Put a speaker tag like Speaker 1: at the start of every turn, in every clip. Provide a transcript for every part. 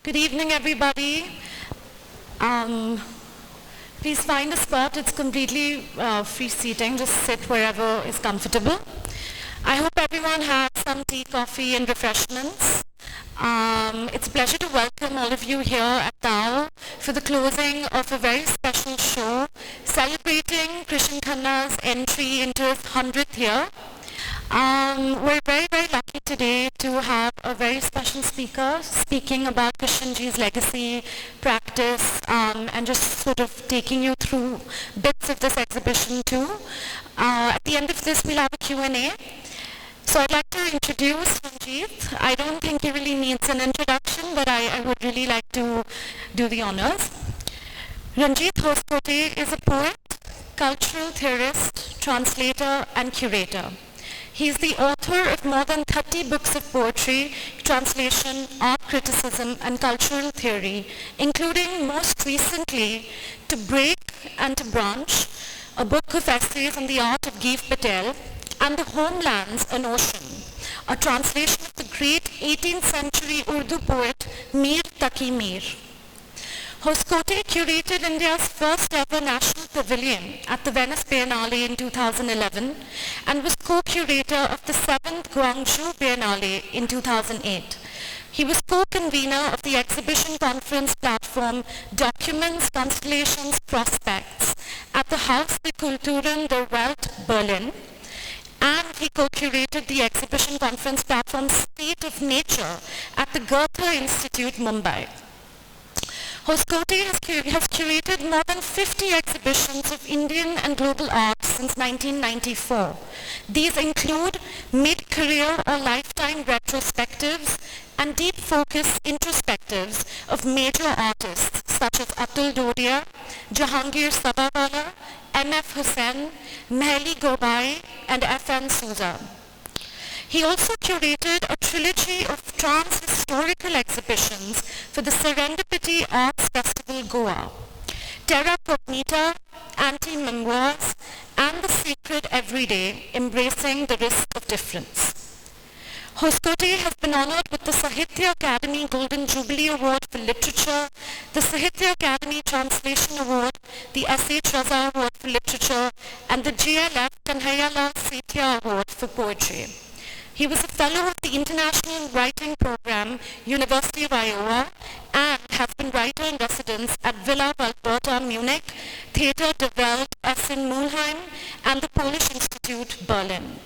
Speaker 1: Good evening, everybody. Please find a spot. It's completely free seating. Just sit wherever is comfortable. I hope everyone has some tea, coffee, and refreshments. It's a pleasure to welcome all of you here at Tao for the closing of a very special show celebrating Krishen Khanna's entry into his 100th year. We're very, very lucky today to have a very special speaker speaking about Krishenji's legacy, practice, and just sort of taking you through bits of this exhibition too. At the end of this, we'll have a Q&A. So I'd like to introduce Ranjit. I don't think he really needs an introduction, but I would really like to do the honors. Ranjit Hoskote is a poet, cultural theorist, translator, and curator. He is the author of more than 30 books of poetry, translation, art criticism, and cultural theory, including most recently To Break and to Branch, a book of essays on the art of Giv Patel, and The Homelands, an Ocean, a translation of the great 18th century Urdu poet Mir Taqi Mir. Hoskote curated India's first ever national pavilion at the Venice Biennale in 2011 and was co-curator of the 7th Guangzhou Biennale in 2008. He was co-convener of the exhibition conference platform Documents, Constellations, Prospects at the Haus der Kulturen der Welt, Berlin, and he co-curated the exhibition conference platform State of Nature at the Goethe Institute, Mumbai. Hoskote has curated more than 50 exhibitions of Indian and global art since 1994. These include mid-career or lifetime retrospectives and deep focus introspectives of major artists such as Atul Dodia, Jahangir Sabawala, M.F. Hussain, Mehli Gobai, and F.N. Souza. He also curated a trilogy of trans-historical exhibitions for the Serendipity Arts Festival Goa, Terra Cognita, Anti-Memoirs, and The Sacred Everyday, Embracing the Risk of Difference. Hoskote has been honored with the Sahitya Academy Golden Jubilee Award for Literature, the Sahitya Academy Translation Award, the S.H. Raza Award for Literature, and the GLF Kanhayalal Sethia Award for Poetry. He was a fellow of the International Writing Program, University of Iowa, and has been writer-in-residence at Villa Valberta, Munich, Theater de Welt, Essen-Mulheim, and the Polish Institute, Berlin.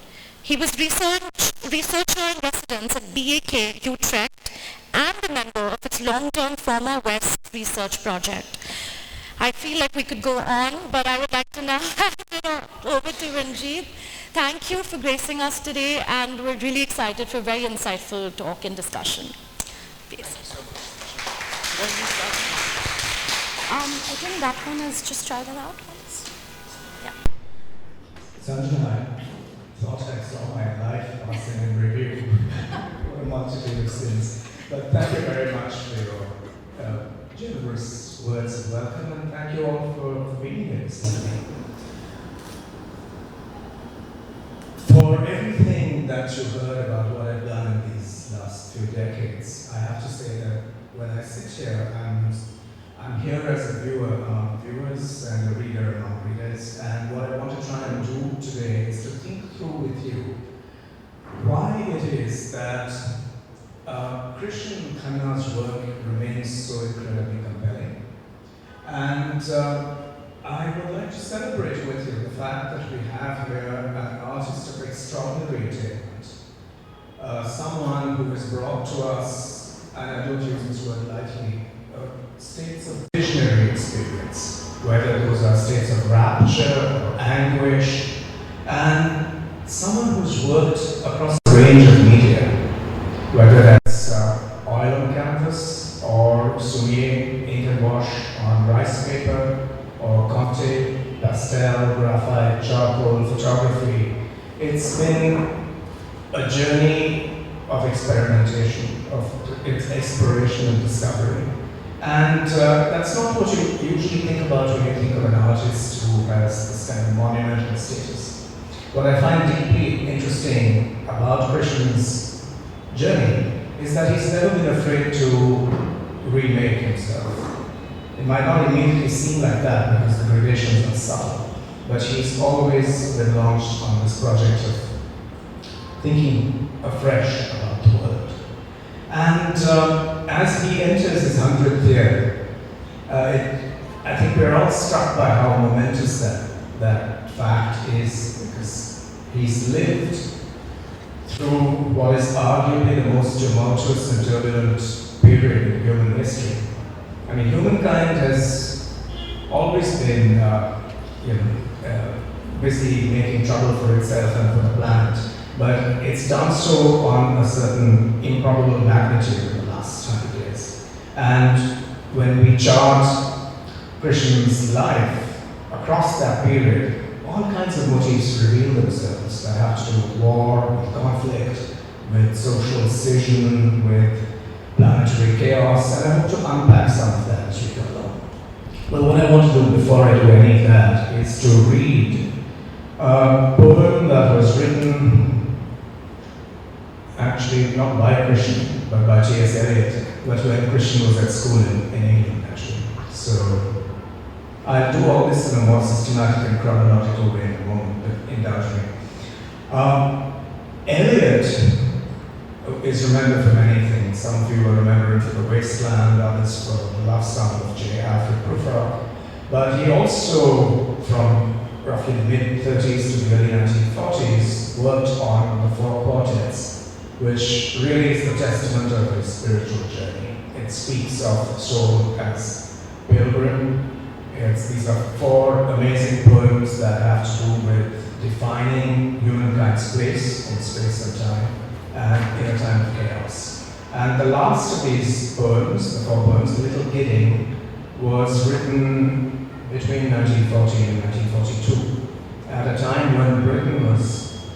Speaker 1: He was researcher-in-residence at BAK, Utrecht, and a member of its long-term Former West research project. I feel like we could go on, but I would like to now hand it over to Ranjit. Thank you for gracing us today, and we're really excited for a very insightful talk and discussion. Please. I think that one is, just try that out once. Yeah.
Speaker 2: Sunshine, thought I saw my life passing in review. What a multitude of sins. But thank you very much for your generous words of welcome, and thank you all for being here this evening. For everything that you heard about what I've done in these last few decades, I have to say that when I sit here, I'm here as a viewer among viewers and a reader among readers, and what I want to try and do today is to think through with you why it is that Krishen Khanna's work remains so incredibly compelling. And I would like to celebrate with you the fact that we have here an artist of extraordinary attainment, someone who has brought to us, and I don't use this word lightly, states of visionary experience, whether those are states of rapture or anguish, and someone who's worked across a range of media, whether that's oil on canvas or soulier, ink and wash on rice paper, or Conte, pastel, graphite, charcoal, photography. It's been a journey of experimentation, of exploration and discovery. And that's not what you usually think about when you think of an artist who has this kind of monumental status. What I find deeply interesting about Krishen's journey is that he's never been afraid to remake himself. It might not immediately seem like that because the gradations are subtle, but he's always been launched on this project of thinking afresh about the world. And as he enters his 100th year, I think we're all struck by how momentous that fact is, because he's lived through what is arguably the most tumultuous and turbulent period in human history. I mean, humankind has always been busy making trouble for itself and for the planet, but it's done so on a certain improbable magnitude in the last 100 years. And when we chart Krishen's life across that period, all kinds of motifs reveal themselves that have to do with war, with conflict, with social scission, with planetary chaos, and I hope to unpack some of that as we go along. Well, what I want to do before I do any of that is to read a poem that was written, actually not by Krishen, but by T.S. Eliot, but when Krishen was at school in England, actually. So I'll do all this in a more systematic and chronological way in a moment, but indulge me. Eliot is remembered for many things. Some of you will remember him for The Wasteland, others for The Love Song of J. Alfred Prufrock. But he also, from roughly the mid-30s to the early 1940s, worked on the four quartets, which really is the testament of his spiritual journey. It speaks of the soul as pilgrim. These are four amazing poems that have to do with defining humankind's place in space and time, and in a time of chaos. And the last of these poems, the four poems, The Little Gidding, was written between 1940 and 1942, at a time when Britain was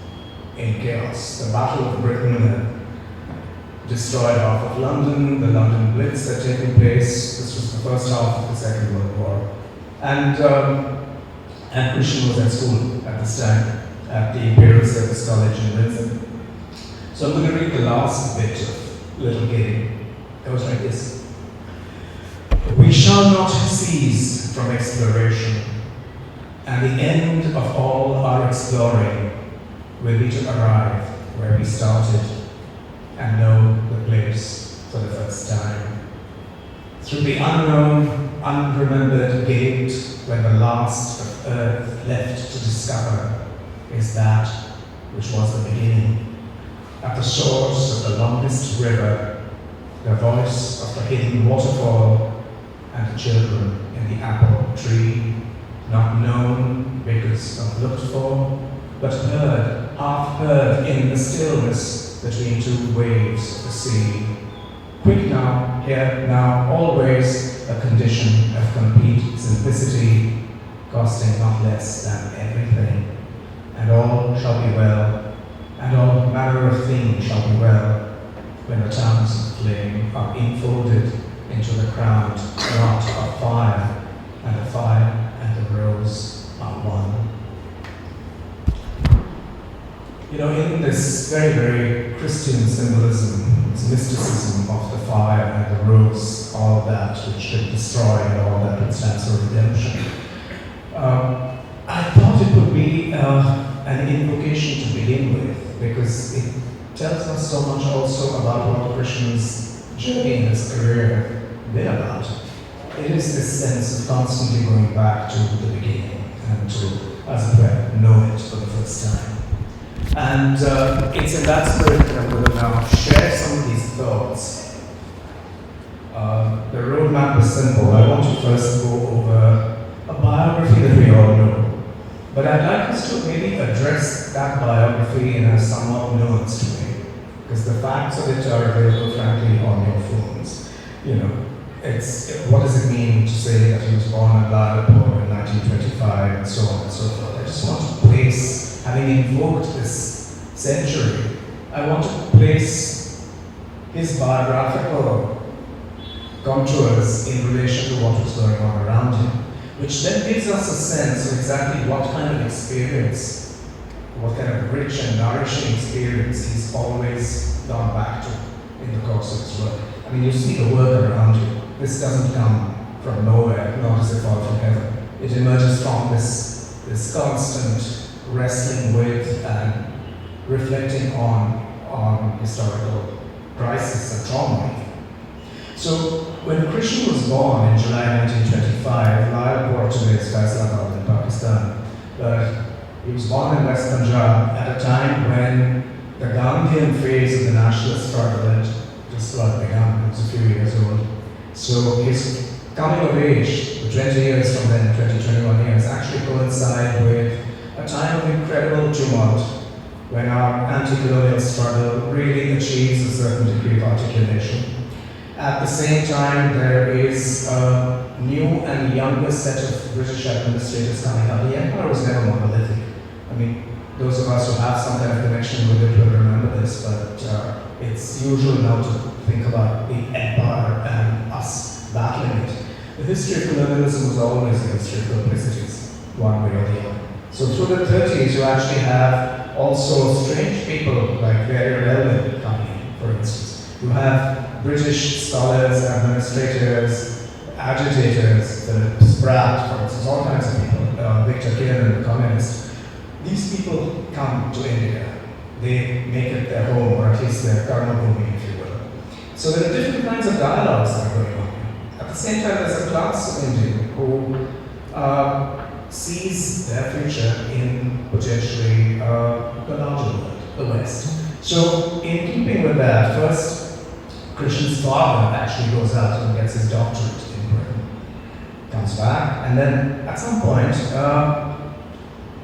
Speaker 2: in chaos. The Battle of Britain had destroyed half of London, the London Blitz had taken place. This was the first half of the Second World War. And Krishen was at school at this time, at the Imperial Service College in Windsor. So I'm going to read the last bit of Little Gidding. It goes like this. We shall not cease from exploration, and the end of all our exploring will be to arrive where we started and know the place for the first time. Through the unknown, unremembered gate where the last of earth left to discover is that which was the beginning. At the source of the longest river, the voice of the hidden waterfall, and the children in the apple tree, not known because not looked for, but heard, half heard in the stillness between two waves of the sea. Quick now, here now, always a condition of complete simplicity, costing not less than everything. And all shall be well, and all manner of things shall be well, when the tongues of flame are enfolded into the crowned knot of fire, and the fire and the rose are one. You know, in this very, very Christian symbolism, this mysticism of the fire and the rose, all that which should destroy and all that which stands for redemption, I thought it would be an invocation to begin with, because it tells us so much also about what Krishen's journey in his career been about. It is this sense of constantly going back to the beginning and to, as it were, know it for the first time. And it's in that spirit that I'm going to now share some of these thoughts. The roadmap is simple. I want to first go over a biography that we all know. But I'd like us to maybe address that biography in a somewhat nuanced way, because the facts of it are available, frankly, on your phones. You know, what does it mean to say that he was born at Ladapur in 1925 and so on and so forth? I just want to place, having invoked this century, I want to place his biographical contours in relation to what was going on around him, which then gives us a sense of exactly what kind of experience, what kind of rich and nourishing experience he's always gone back to in the course of his work. I mean, you see the work around you. this doesn't come from nowhere, nor does it fall from heaven. It emerges from this constant wrestling with and reflecting on historical crisis and trauma. So when Krishen was born in July 1925, Lal brought to his Faisalabad in Pakistan, but he was born in West Punjab at a time when the Gandhian phase of the nationalist struggle had just about begun. He was a few years old. So his coming of age, the 20 years from then, 20, 21 years, actually coincide with a time of incredible tumult when our anti-colonial struggle really achieves a certain degree of articulation. At the same time, there is a new and younger set of British administrators coming up. The empire was never monolithic. I mean, those of us who have some kind of connection with it will remember this, but it's usual now to think about the empire and us battling it. The history of colonialism was always a history of complicities, one way or the other. So through the 30s, you actually have also strange people like Very Relevant coming in, for instance. You have British scholars, administrators, agitators, the Spratt, for instance, all kinds of people, Victor Kiernan, the communist. These people come to India. They make it their home, or at least their karma-bhumi, if you will. So there are different kinds of dialogues that are going on. At the same time, there's a class of Indian who sees their future in potentially the larger world, the West. So in keeping with that, first, Krishen's father actually goes out and gets his doctorate in Britain, comes back, and then at some point,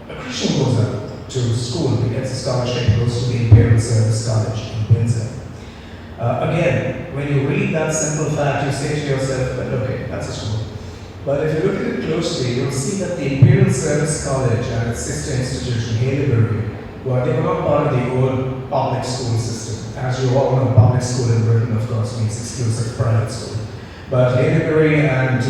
Speaker 2: Krishen goes out to school, he gets a scholarship, goes to the Imperial Service College in Windsor. Again, when you read that simple fact, you say to yourself, well, okay, that's a school. But if you look at it closely, you'll see that the Imperial Service College and its sister institution, Haileybury, they were not part of the old public school system. As you all know, public school in Britain, of course, means exclusive private school. But Haileybury and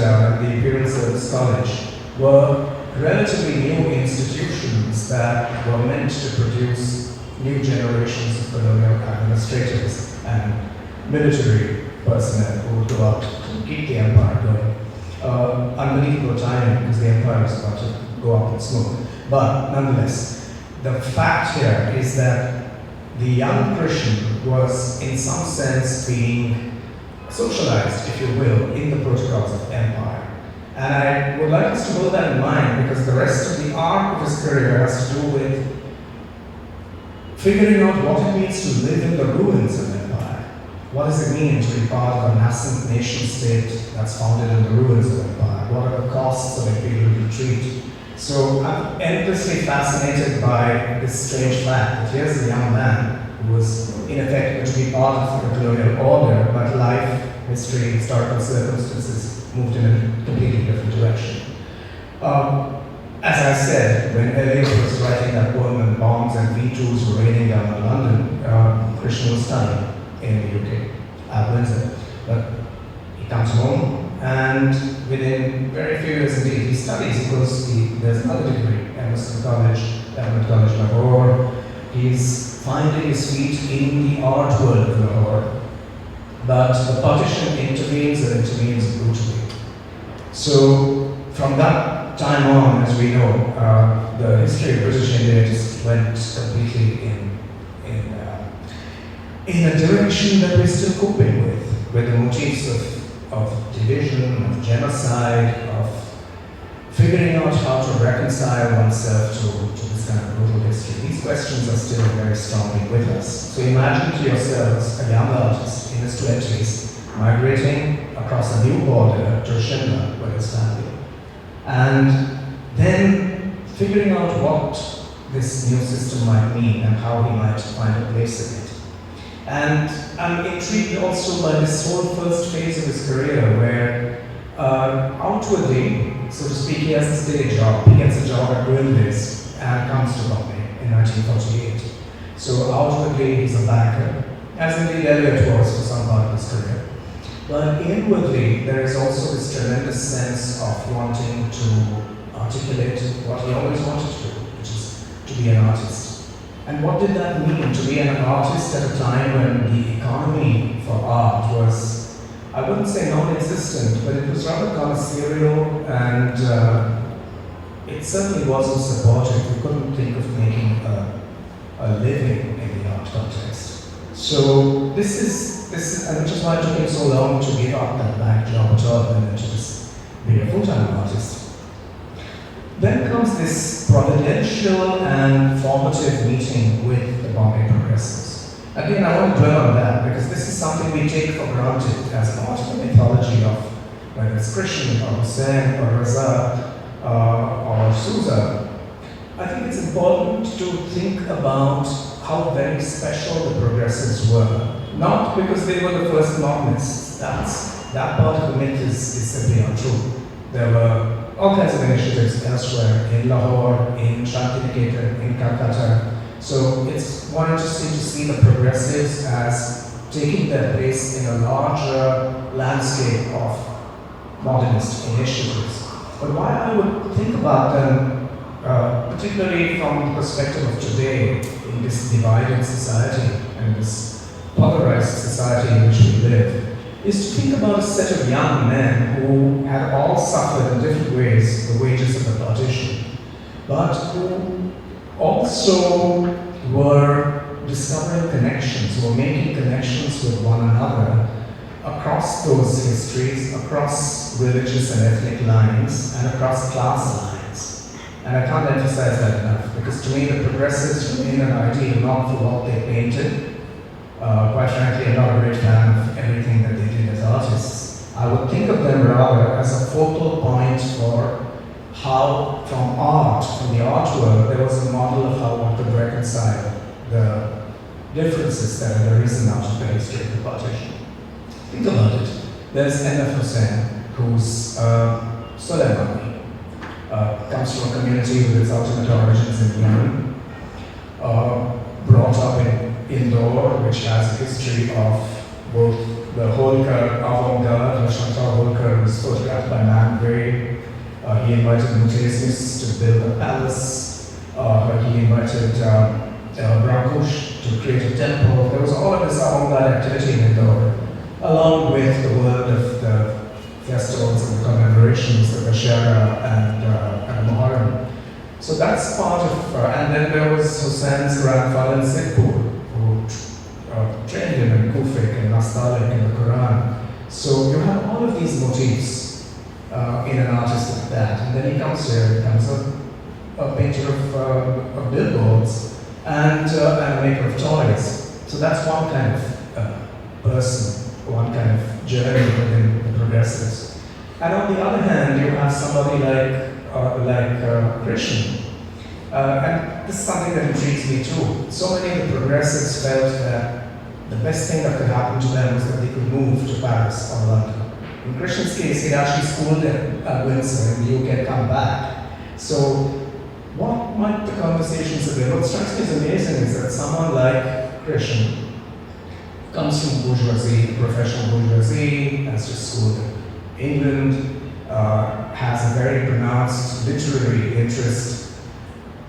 Speaker 2: the Imperial Service College were relatively new institutions that were meant to produce new generations of colonial administrators and military personnel who would go out to keep the empire going. Unbelievable timing because the empire is about to go up in smoke. But nonetheless, the fact here is that the young Krishen was in some sense being socialized, if you will, in the protocols of empire. And I would like us to hold that in mind because the rest of the arc of his career has to do with figuring out what it means to live in the ruins of empire. What does it mean to be part of a nascent nation state that's founded in the ruins of empire? What are the costs of imperial retreat? So I'm endlessly fascinated by this strange fact that here's a young man who was in effect going to be part of the colonial order, but life, history, historical circumstances moved in a completely different direction. As I said, when Eliot was writing that poem and bombs and V2s were raining down on London, Krishen was studying in the UK, at Windsor. But he comes home and within very few years indeed, he studies. He goes, there's another degree, Emerson College, Government College, Lahore. He's finding his feet in the art world of Lahore. But the partition intervenes and intervenes brutally. So from that time on, as we know, the history of British India just went completely in a direction that we're still coping with the motifs of division, of genocide, of figuring out how to reconcile oneself to this kind of brutal history. These questions are still very strongly with us. So imagine to yourselves a young artist in his 20s migrating across a new border to Shimla with his family. And then figuring out what this new system might mean and how he might find a place in it. And I'm intrigued also by this whole first phase of his career where outwardly, so to speak, he has this day job. He gets a job at Bandwallas and comes to Bombay in 1948. So outwardly, he's a banker, as indeed Eliot was for some part of his career. But inwardly, there is also this tremendous sense of wanting to articulate what he always wanted to do, which is to be an artist. And what did that mean, to be an artist at a time when the economy for art was I wouldn't say non-existent, but it was rather connoissorial, and it certainly wasn't supported. We couldn't think of making a living in the art context. So this is, and which is why it took him so long to give up that bank job at all and then to just be a full-time artist. Then comes this providential and formative meeting with the Bombay Progressives. Again, I want to dwell on that because this is something we take for granted as part of the mythology of whether it's Krishen or Hussain or Raza or Souza. I think it's important to think about how very special the Progressives were. Not because they were the first modernists. That part of the myth is simply untrue. There were all kinds of initiatives elsewhere, in Lahore, in Shantiniketan, in Calcutta. So it's more interesting to see the Progressives as taking their place in a larger landscape of modernist initiatives. But why I would think about them, particularly from the perspective of today, in this divided society and this polarized society in which we live, is to think about a set of young men who had all suffered in different ways the wages of the partition, but who also were discovering connections, were making connections with one another across those histories, across religious and ethnic lines, and across class lines. And I can't emphasize that enough, because to me the Progressives remain an ideal not for what they painted. Quite frankly, I'm not a great fan of everything that they did as artists. I would think of them rather as a focal point for how, from art, from the art world, there was a model of how one could reconcile the differences that had arisen out of the history of the partition. Think about it. There's N.F. Hussain, who's Soleimani, comes from a community with its ultimate origins in Yemen, brought up in Indore, which has a history of both the Holkar avant-garde. Chantal Holkar was photographed by Man Gray. He invited Mutesius to build a palace. He invited Brancusi to create a temple. There was all of this avant-garde activity in Indore, along with the world of the festivals and the commemorations, the Bashara and Muharram. So that's part of, and then there was Hussein's grandfather in Sikpur, who trained him in Kufik and Nastaliq and the Quran. So you have all of these motifs in an artist like that. And then he comes here, becomes a painter of billboards and a maker of toys. So that's one kind of person, one kind of journey within the Progressives. And on the other hand, you have somebody like Krishen. And this is something that intrigues me too. So many of the Progressives felt that the best thing that could happen to them was that they could move to Paris or London. In Krishen's case, he actually schooled at Windsor in the UK and come back. So what might the conversations have been? What strikes me as amazing is that someone like Krishen comes from bourgeoisie, professional bourgeoisie, has just schooled in England, has a very pronounced literary interest.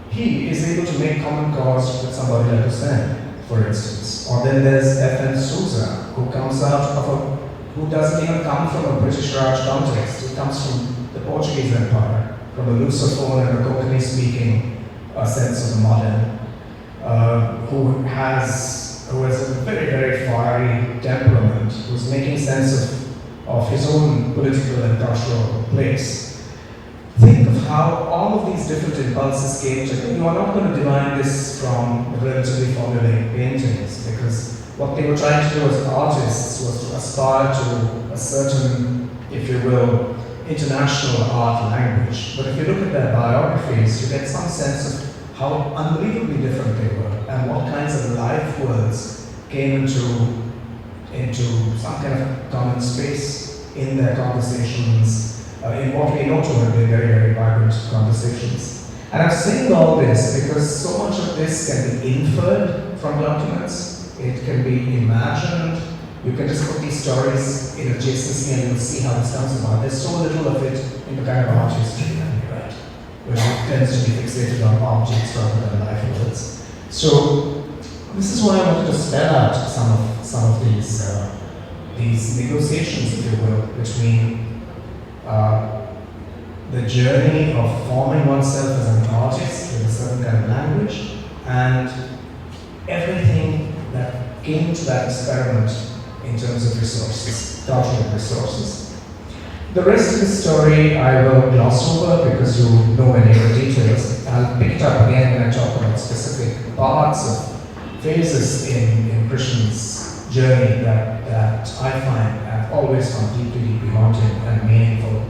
Speaker 2: He is able to make common cause with somebody like Hussain, for instance. Or then there's F.N. Souza, who comes out of who doesn't even come from a British Raj context. He comes from the Portuguese Empire, from a Lusophone and a Konkani-speaking sense of the modern, who has a very, very fiery temperament, who's making sense of his own political and cultural place. Think of how all of these different impulses came together. You are not going to divine this from relatively formulaic paintings, because what they were trying to do as artists was to aspire to a certain, if you will, international art language. But if you look at their biographies, you get some sense of how unbelievably different they were and what kinds of life words came into some kind of common space in their conversations, in what we know to have been very, very vibrant conversations. And I'm saying all this because so much of this can be inferred from documents. It can be imagined. You can just put these stories in adjacency and you'll see how this comes about. There's so little of it in the kind of art history that we write, which tends to be fixated on objects rather than life words. So this is why I wanted to spell out some of these these negotiations, if you will, between the journey of forming oneself as an artist with a certain kind of language and everything that came to that experiment in terms of resources, cultural resources. The rest of the story I will gloss over because you know any of the details. I'll pick it up again when I talk about specific parts of phases in Krishen's journey that I find, I've always found deeply haunting and meaningful.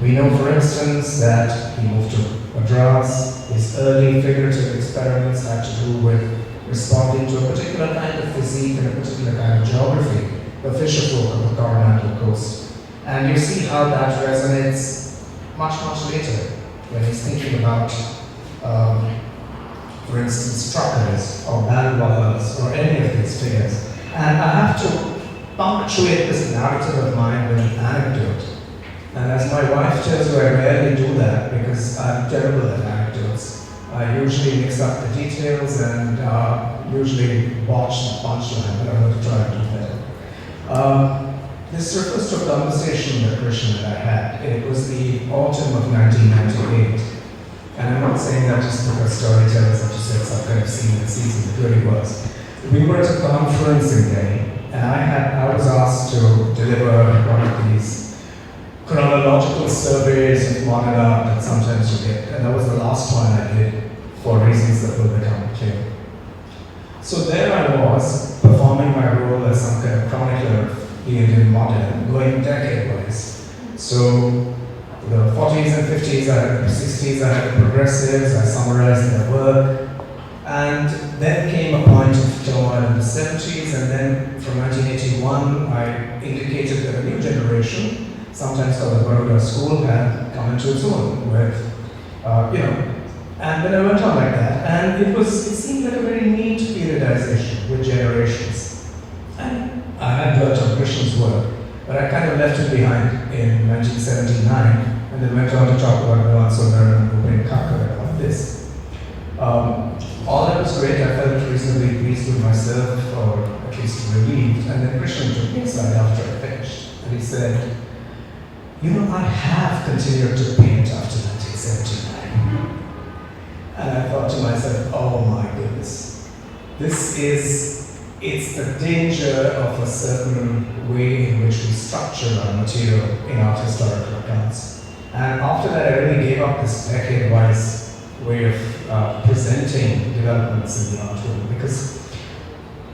Speaker 2: We know, for instance, that he moved to Madras. His early figurative experiments had to do with responding to a particular kind of physique and a particular kind of geography, the fisher folk of the Coromandel coast. And you see how that resonates much later when he's thinking about, for instance, truckers or bandwallas or any of these figures. And I have to punctuate this narrative of mine with an anecdote. And as my wife tells you, I rarely do that because I'm terrible at anecdotes. I usually mix up the details and usually botch the punchline, but I'm going to try and do better. This refers to a conversation that Krishen and I had. It was the autumn of 1998. And I'm not saying that just because storytellers have to say some kind of scene and season, it really was. We were at a conference in Delhi, and I was asked to deliver one of these chronological surveys of modern art that sometimes you get, and that was the last one I did for reasons that will become clear. So there I was, performing my role as some kind of chronicler of the Indian modern, going decade-wise. So the 40s and 50s, I had the 60s, I had the progressives, I summarized their work, and then came a point of turmoil in the 70s, and then from 1981, I indicated that a new generation, sometimes called the Baroda School, had come into its own with, and then I went on like that, and it seemed like a very neat periodization with generations. And I had worked on Krishen's work, but I kind of left it behind in 1979, and then went on to talk about Milan Sundar and Ruben Kakar and all of this. All that was great. I felt reasonably pleased with myself, or at least relieved, and then Krishen took me aside after I finished, and he said, "You know, I have continued to paint after 1979. And I thought to myself, oh my goodness, it's the danger of a certain way in which we structure our material in art historical accounts. And after that, I really gave up this decade-wise way of presenting developments in the art world, because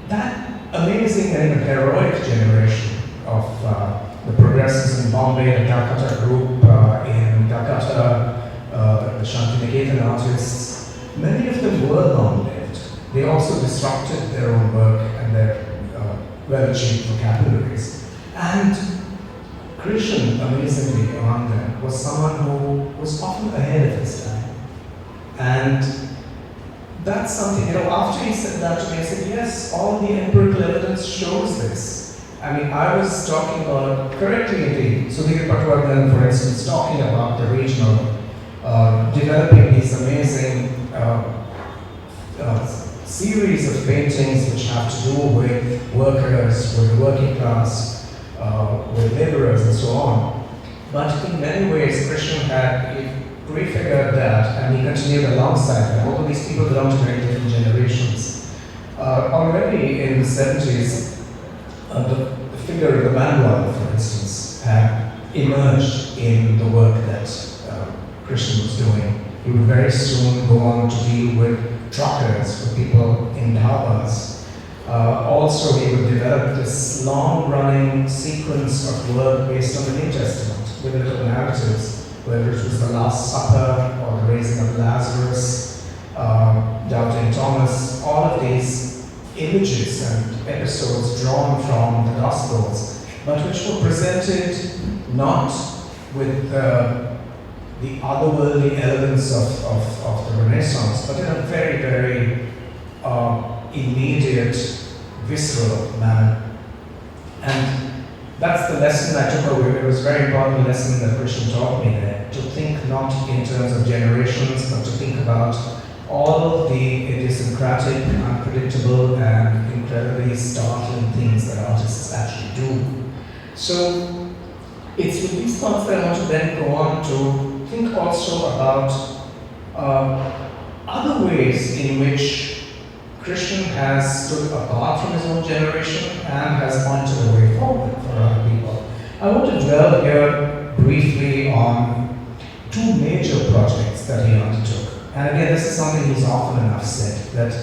Speaker 2: that amazing and even heroic generation of the progressives in Bombay, the Calcutta group in Calcutta, the Shantiniketan artists, many of them were long-lived. They also disrupted their own work and their well-achieved vocabularies. And Krishen, amazingly among them, was someone who was often ahead of his time. And that's something, after he said that to me, I said, yes, all the empirical evidence shows this. I mean, I was talking about, correctly indeed, Sudhir Patwardhan, for instance, talking about the regional, developing these amazing series of paintings which have to do with workers, with the working class, with laborers and so on. But in many ways, Krishen had prefigured that, and he continued alongside that. Although these people belong to very different generations. Already in the 70s, the figure of the Bandwallas, for instance, had emerged in the work that Krishen was doing. He would very soon go on to deal with truckers, with people in dhabas. Also, he would develop this long-running sequence of work based on the New Testament, with little narratives, whether it was the Last Supper or the raising of Lazarus, doubting Thomas, all of these images and episodes drawn from the Gospels, but which were presented not with the otherworldly elements of the Renaissance, but in a very, very immediate, visceral manner. And that's the lesson I took away. It was a very important lesson that Krishen taught me there, to think not in terms of generations, but to think about all of the idiosyncratic, unpredictable, and incredibly startling things that artists actually do. So it's with these thoughts that I want to then go on to think also about other ways in which Krishen has stood apart from his own generation and has pointed a way forward for other people. I want to dwell here briefly on two major projects that he undertook. And again, this is something he's often enough said, that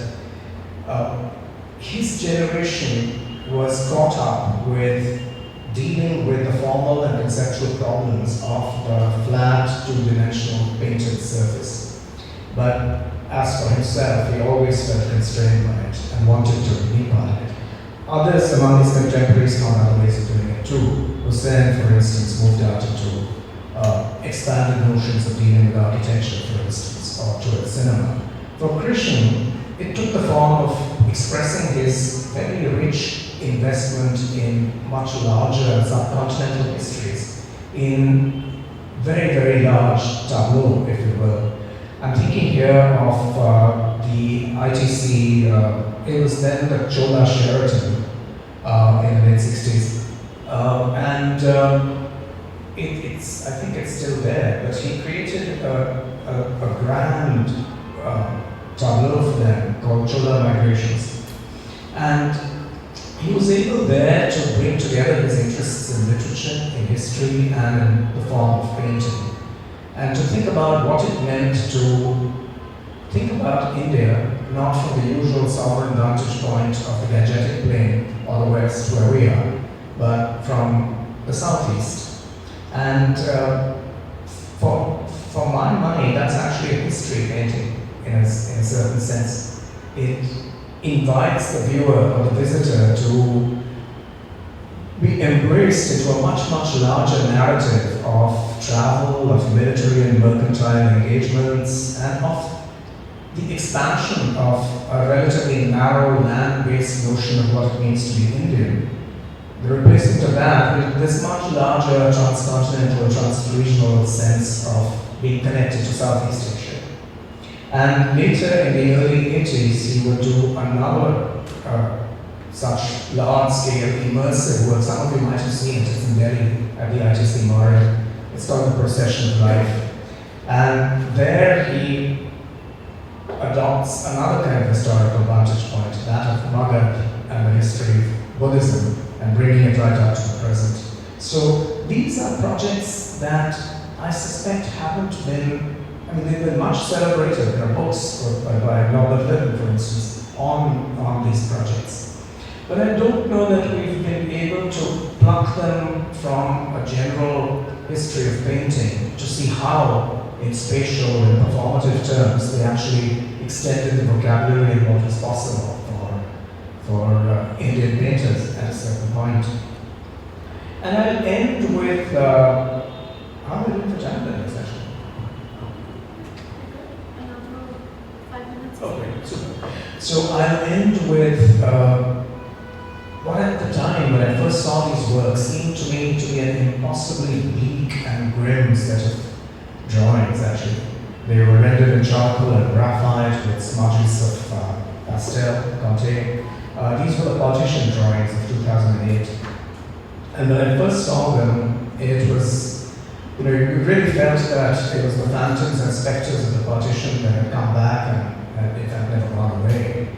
Speaker 2: his generation was caught up with dealing with the formal and conceptual problems of the flat, two-dimensional painted surface. But as for himself, he always felt constrained by it and wanted to be part of it. Others among his contemporaries found other ways of doing it too. Hussein, for instance, moved out into expanded notions of dealing with architecture, for instance, or towards cinema. For Krishen, it took the form of expressing his very rich investment in much larger subcontinental histories in very, very large tableau, if you will. I'm thinking here of the ITC, it was then the Chola Sheraton in the late 60s. I think it's still there, but he created a grand tableau for them called Chola Migrations. And he was able there to bring together his interests in literature, in history, and in the form of painting. And to think about what it meant to think about India, not from the usual sovereign vantage point of the Gangetic Plain or the west where we are, but from the southeast. And for my money, that's actually a history painting in a certain sense. It invites the viewer or the visitor to be embraced into a much, much larger narrative of travel, of military and mercantile engagements, and of the expansion of a relatively narrow land-based notion of what it means to be Indian. The replacement of that with this much larger transcontinental, transregional sense of being connected to Southeast Asia. And later in the early 80s, he would do another such large-scale immersive work. Some of you might have seen it. It's in Delhi at the ITC Murray. It's called The Procession of Life. And there he adopts another kind of historical vantage point, that of Magad and the history of Buddhism, and bringing it right up to the present. So these are projects that I suspect haven't been, they've been much celebrated. There are books by Norbert Lippen, for instance, on these projects. But I don't know that we've been able to pluck them from a general history of painting to see how, in spatial and performative terms, they actually extended the vocabulary and what was possible for Indian painters at a certain point. And I'll end with, how are we doing for time then, actually?
Speaker 1: Another 5 minutes.
Speaker 2: Okay, super. So I'll end with what at the time when I first saw these works seemed to me to be an impossibly bleak and grim set of drawings, actually. They were rendered in charcoal and graphite with smudges of pastel, Conte. These were the partition drawings of 2008. And when I first saw them, it was, you really felt that it was the phantoms and specters of the partition that had come back and it had never gone away.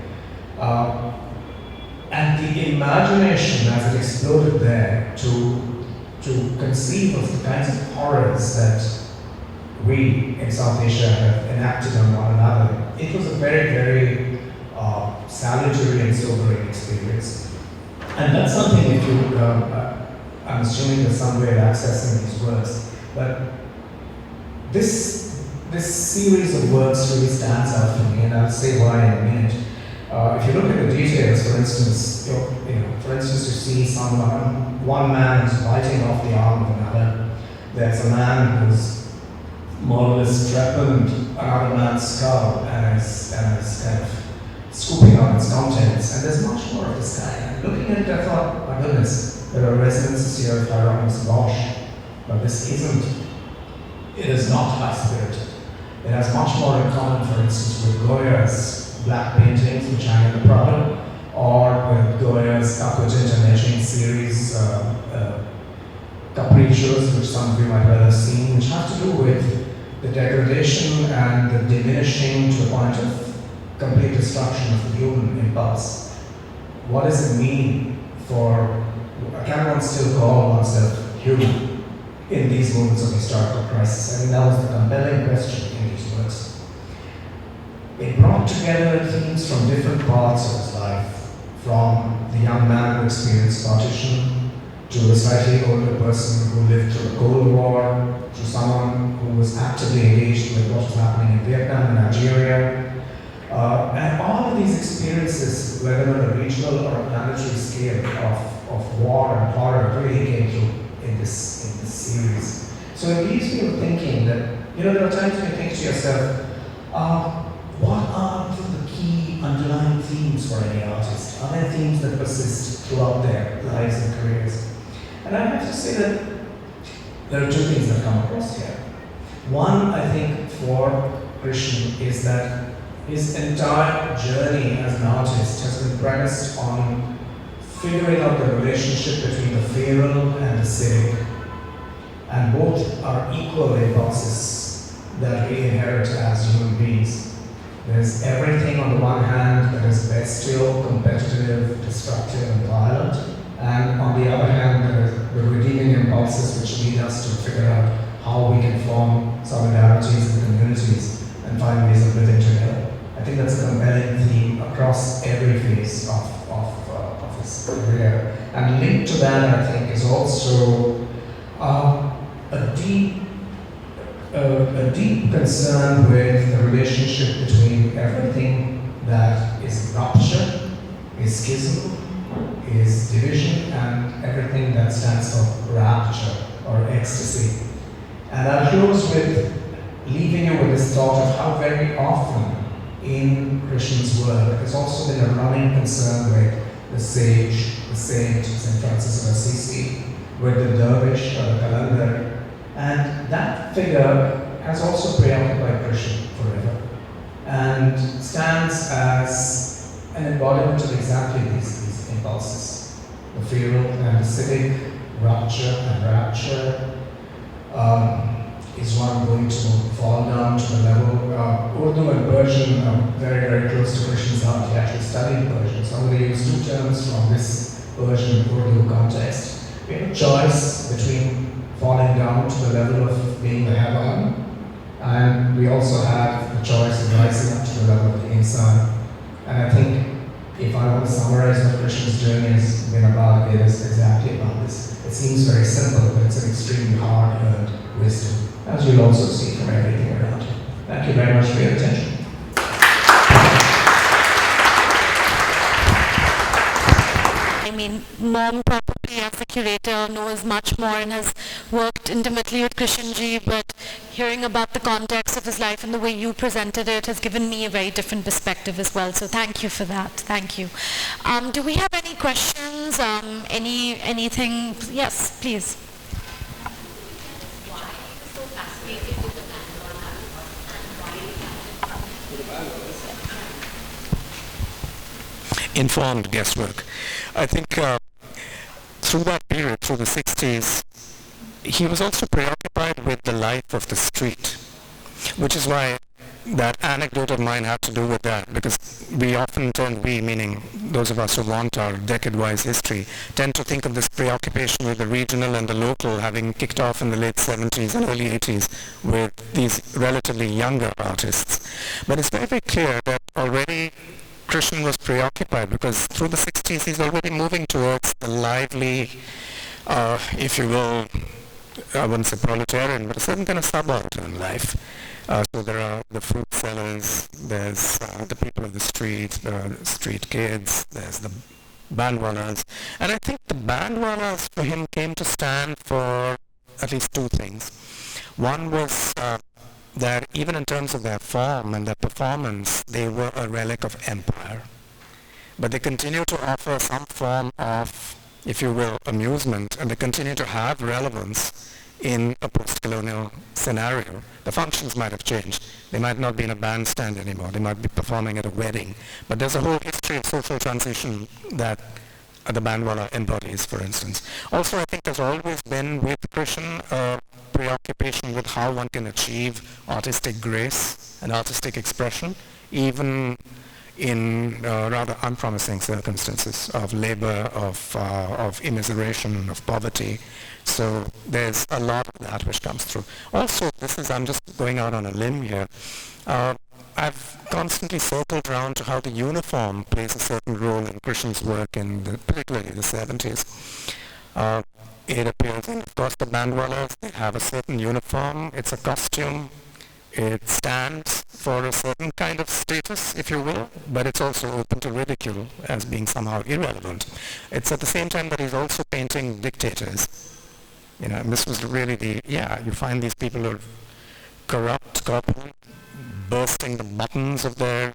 Speaker 2: And the imagination as it exploded there to conceive of the kinds of horrors that we in South Asia have enacted on one another, it was a very, very salutary and sobering experience. And that's something if you, I'm assuming there's some way of accessing these works, but this series of works really stands out for me, and I'll say why in a minute. If you look at the details, for instance, you see one man who's biting off the arm of another. There's a man who's more or less threatened another man's skull and is kind of scooping out its contents. And there's much more of this guy. And looking at it, I thought, my goodness, there are residences here of Hieronymus Bosch, but this isn't. It is not high-spirited. It has much more in common, for instance, with Goya's black paintings, which hang in the Prado, or with Goya's aquatint and etching series, capriccios, which some of you might well have seen, which have to do with the degradation and the diminishing to the point of complete destruction of the human impulse. What does it mean for, can one still call oneself human in these moments of historical crisis? I think that was the compelling question in these works. It brought together themes from different parts of his life, from the young man who experienced partition, to a slightly older person who lived through the Cold War, to someone who was actively engaged with what was happening in Vietnam and Nigeria. And all of these experiences, whether on a regional or a planetary scale of war and horror, really came through in this series. So it leaves me with thinking that, there are times when you think to yourself, what are the key underlying themes for any artist? Are there themes that persist throughout their lives and careers? And I have to say that there are two things that come across here. One, I think, for Krishen is that his entire journey as an artist has been premised on figuring out the relationship between the feral and the civic. And both are equal impulses that we inherit as human beings. There's everything on the one hand that is bestial, competitive, destructive, and violent. And on the other hand, there are the redeeming impulses which lead us to figure out how we can form solidarities and communities and find ways of living together. I think that's a compelling theme across every phase of his career. And linked to that, I think, is also a deep concern with the relationship between everything that is rupture, is schism, is division, and everything that stands for rapture or ecstasy. And I'll close with leaving you with this thought of how very often in Krishen's work there's also been a running concern with the sage, the saint, St. Francis of Assisi, with the dervish or the calendar. And that figure has also preoccupied Krishen forever and stands as an embodiment of exactly these impulses, the feral and the civic, rupture and rapture. Is one going to fall down to the level? Urdu and Persian are very, very close to Krishen's heart. He actually studied Persian, so I'm going to use two terms from this Persian-Urdu context. We have a choice between falling down to the level of being the Havan, and we also have the choice of rising up to the level of the Insan. And I think if I want to summarize what Krishen's journey has been about, it is exactly about this. It seems very simple, but it's an extremely hard-earned wisdom, as you'll also see from everything around you. Thank you very much for your attention.
Speaker 1: I mean, Mom probably as the curator knows much more and has worked intimately with Krishenji, but hearing about the context of his life and the way you presented it has given me a very different perspective as well. So thank you for that. Thank you. Do we have any questions? Anything? Yes, please.
Speaker 3: Informed guesswork. I think through that period, through the 60s, he was also preoccupied with the life of the street, which is why that anecdote of mine had to do with that, because we often we, meaning those of us who want our decade-wise history, tend to think of this preoccupation with the regional and the local having kicked off in the late 70s and early 80s with these relatively younger artists. But it's very, very clear that already Krishen was preoccupied, because through the 60s he's already moving towards the lively, if you will, I wouldn't say proletarian, but a certain kind of subaltern life. So there are the fruit sellers, there's the people of the street, there are the street kids, there's the Bandwallas. And I think the Bandwallas for him came to stand for at least two things. One was that even in terms of their form and their performance, they were a relic of empire. But they continue to offer some form of, if you will, amusement, and they continue to have relevance in a post-colonial scenario. The functions might have changed. They might not be in a bandstand anymore. They might be performing at a wedding. But there's a whole history of social transition that the Bandwala embodies, for instance. Also, I think there's always been with Krishen a preoccupation with how one can achieve artistic grace and artistic expression, even in rather unpromising circumstances of labor, of immiseration, of poverty. So there's a lot of that which comes through. Also, I'm just going out on a limb here. I've constantly circled around to how the uniform plays a certain role in Krishen's work, particularly the 70s. It appears in, of course, the Bandwallas. They have a certain uniform. It's a costume. It stands for a certain kind of status, if you will, but it's also open to ridicule as being somehow irrelevant. It's at the same time that he's also painting dictators. And this was really you find these people who are corrupt, corpulent, bursting the buttons of their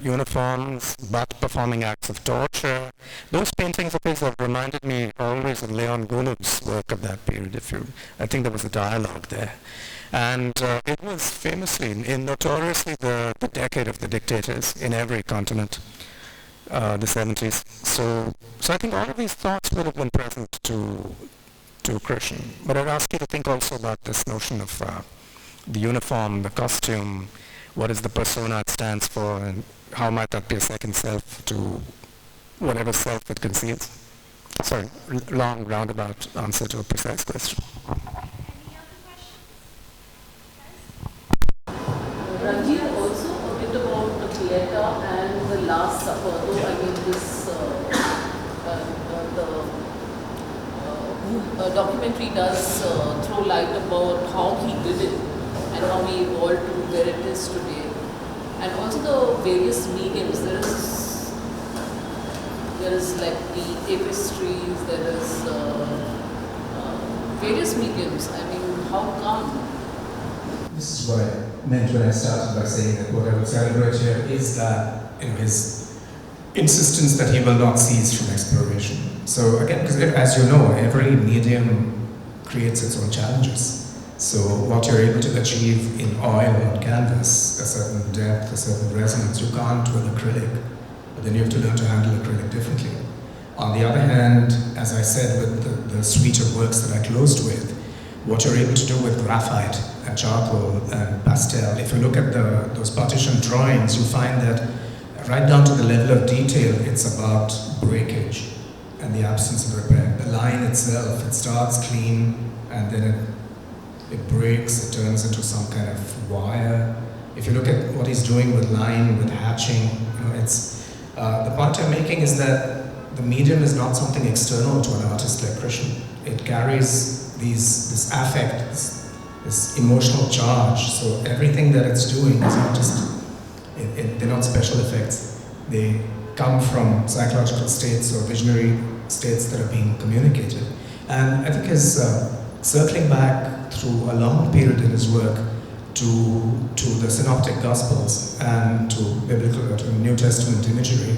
Speaker 3: uniforms, but performing acts of torture. Those paintings of his have reminded me always of Leon Golub's work of that period. I think there was a dialogue there. And it was famously, notoriously the decade of the dictators in every continent, the 70s. So I think all of these thoughts would have been present to Krishen. But I'd ask you to think also about this notion of the uniform, the costume, what is the persona it stands for, and how might that be a second self to whatever self it conceals? Sorry, long roundabout answer to a precise question.
Speaker 4: Ranjit, also a bit about the curator and the Last Supper, though I mean this the documentary does throw light about how he did it and how he evolved to where it is today. And also the various mediums. There is like the tapestries, there is various mediums. I mean, how come?
Speaker 2: This is what I meant when I started by saying that what I would celebrate here is that his insistence that he will not cease from exploration. So again, because as you know, every medium creates its own challenges. So what you're able to achieve in oil on canvas, a certain depth, a certain resonance, you can't with acrylic. But then you have to learn to handle acrylic differently. On the other hand, as I said with the suite of works that I closed with, what you're able to do with graphite and charcoal and pastel, if you look at those partition drawings, you find that right down to the level of detail, it's about breakage and the absence of repair. The line itself, it starts clean and then it breaks, it turns into some kind of wire. If you look at what he's doing with line, with hatching, it's the point I'm making is that the medium is not something external to an artist like Krishen. It carries this affect, this emotional charge. So everything that it's doing is not just, they're not special effects. They come from psychological states or visionary states that are being communicated. And I think his circling back through a long period in his work to the synoptic gospels and to biblical, to New Testament imagery,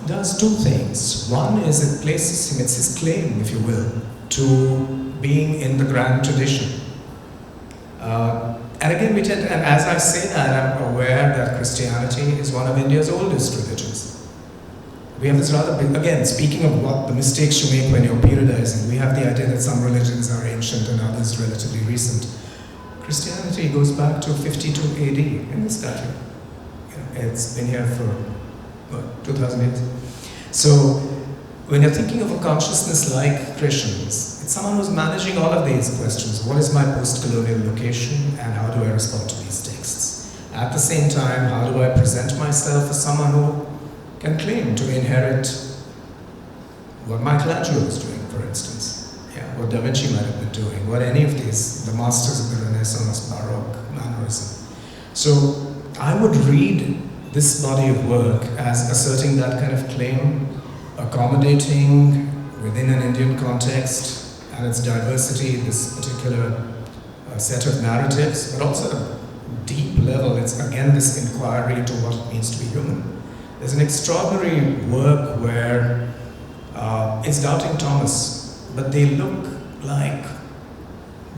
Speaker 2: does two things. One is it places him, it's his claim, if you will, to being in the grand tradition. And again, and as I say that, I'm aware that Christianity is one of India's oldest religions. We have this rather big, again, speaking of what the mistakes you make when you're periodizing, we have the idea that some religions are ancient and others relatively recent. Christianity goes back to 52 AD in this country. It's been here for, 2,000 years. So, when you're thinking of a consciousness like Krishen's, it's someone who's managing all of these questions. What is my post-colonial location and how do I respond to these texts? At the same time, how do I present myself as someone who can claim to inherit what Michelangelo is doing, for instance, what Da Vinci might have been doing, what any of these, the masters of the Renaissance, Baroque, mannerism. So I would read this body of work as asserting that kind of claim, accommodating within an Indian context and its diversity, this particular set of narratives, but also at a deep level, it's again this inquiry into what it means to be human. There's an extraordinary work where it's Doubting Thomas, but they look like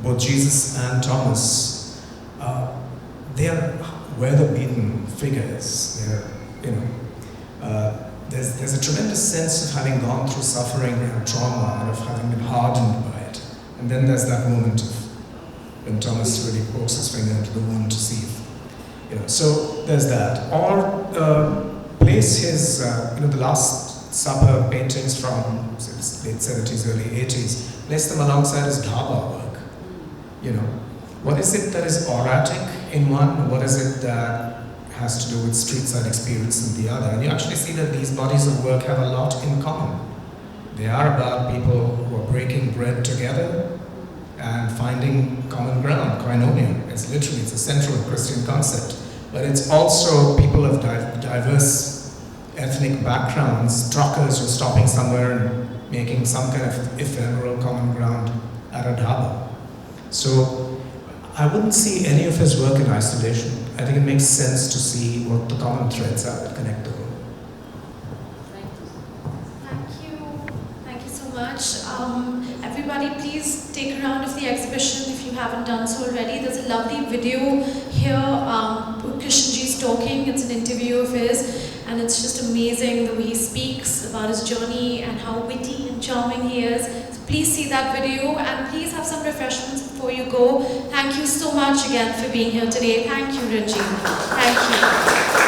Speaker 2: both Jesus and Thomas. They are weather-beaten figures. there's a tremendous sense of having gone through suffering and trauma and of having been hardened by it. And then there's that moment of when Thomas really pokes his finger into the wound to see if, so there's that. Or place his, the Last Supper paintings from late 70s, early 80s, place them alongside his dhaba work. What is it that is auratic in one? What is it that has to do with street side experience in the other? And you actually see that these bodies of work have a lot in common. They are about people who are breaking bread together and finding common ground, koinonia. It's a central Christian concept. But it's also people of diverse ethnic backgrounds, truckers who are stopping somewhere and making some kind of ephemeral common ground at a dhaba. So I wouldn't see any of his work in isolation. I think it makes sense to see what the common threads are that connect the world.
Speaker 1: Thank you so much. Everybody, please take a round of the exhibition if you haven't done so already. There's a lovely video here. Krishenji's talking. It's an interview of his, and it's just amazing the way he speaks about his journey and how witty and charming he is. So please see that video, and please have some refreshments before you go. Thank you so much again for being here today. Thank you, Ranjit. Thank you.